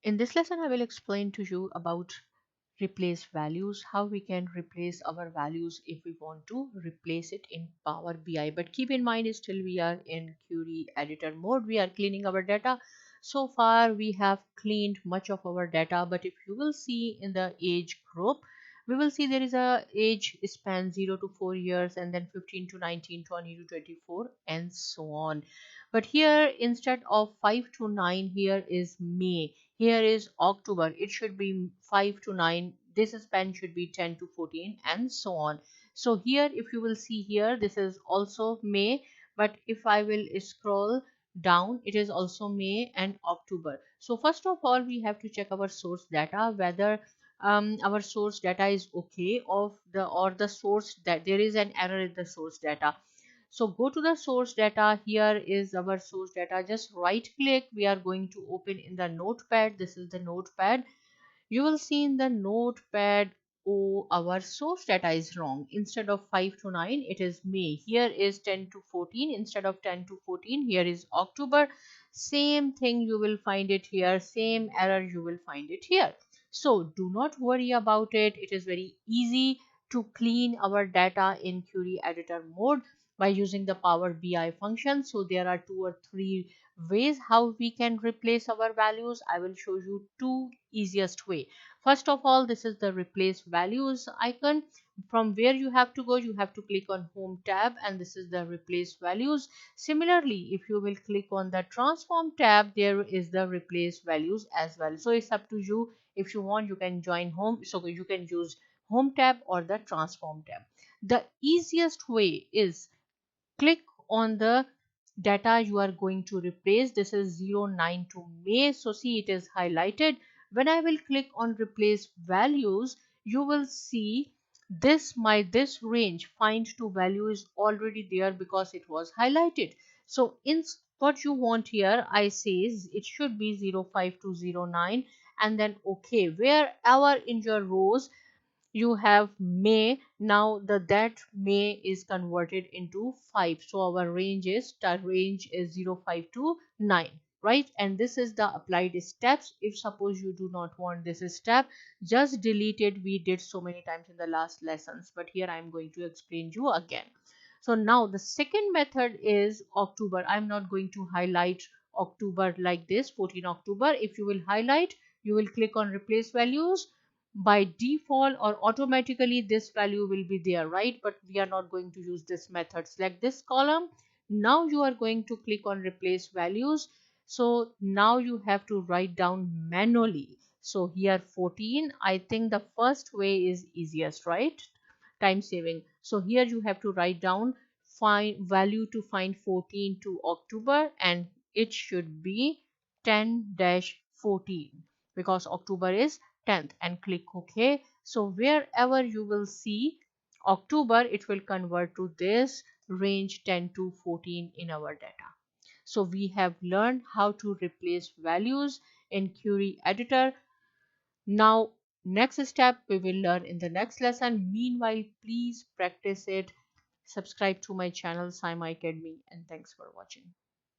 In this lesson, I will explain to you about replace values, how we can replace our values if we want to replace it in Power BI. But keep in mind, still we are in query editor mode. We are cleaning our data. So far, we have cleaned much of our data, but if you will see in the age group, we will see there is a age span 0 to 4 years, and then 15 to 19, 20 to 24, and so on. But here, instead of 5 to 9, here is May, here is October. It should be 5 to 9. This span should be 10 to 14, and so on. So here, if you will see here, this is also May, but if I will scroll down, it is also May and October. So first of all, we have to check our source data, whether our source data is okay of the or the source that there is an error in the source data. So go to the source data. Here is our source data. Just right click. We are going to open in the notepad. This is the notepad. You will see in the notepad, oh, our source data is wrong. Instead of 5 to 9, it is May. Here is 10 to 14. Instead of 10 to 14, here is October. Same thing you will find it here. Same error you will find it here. So do not worry about it. It is very easy to clean our data in query editor mode by using the Power BI function. So there are 2 or 3 ways how we can replace our values. I will show you 2 easiest way. First of all, this is the replace values icon. From where you have to go, you have to click on home tab, and this is the replace values. Similarly, if you will click on the transform tab, there is the replace values as well. So it's up to you. If you want, you can join home, so you can use home tab or the transform tab. The easiest way is click on the data you are going to replace. This is 09 to May. So see, it is highlighted. When I will click on replace values, you will see this range find to value is already there because it was highlighted. So in what you want here, I says it should be 05 to 09, and then okay, wherever in your rows you have May. Now that May is converted into 5, so our range is 05 to 9, right? And this is the applied steps. If suppose you do not want this step, just delete it. We did so many times in the last lessons, but here I am going to explain you again. So now the second method is October. I'm not going to highlight October like this, 14 October. If you will highlight, you will click on replace values. By default or automatically this value will be there, right? But we are not going to use this method. Select this column. Now you are going to click on replace values. So now you have to write down manually. So here 14, I think the first way is easiest, right? Time saving. So here you have to write down find value to find 14 to October, and it should be 10-14 because October is 10th, and click OK. So wherever you will see October, it will convert to this range 10 to 14 in our data. So we have learned how to replace values in query editor. Now next step we will learn in the next lesson. Meanwhile, please practice it. Subscribe to my channel, Saima Academy, and thanks for watching.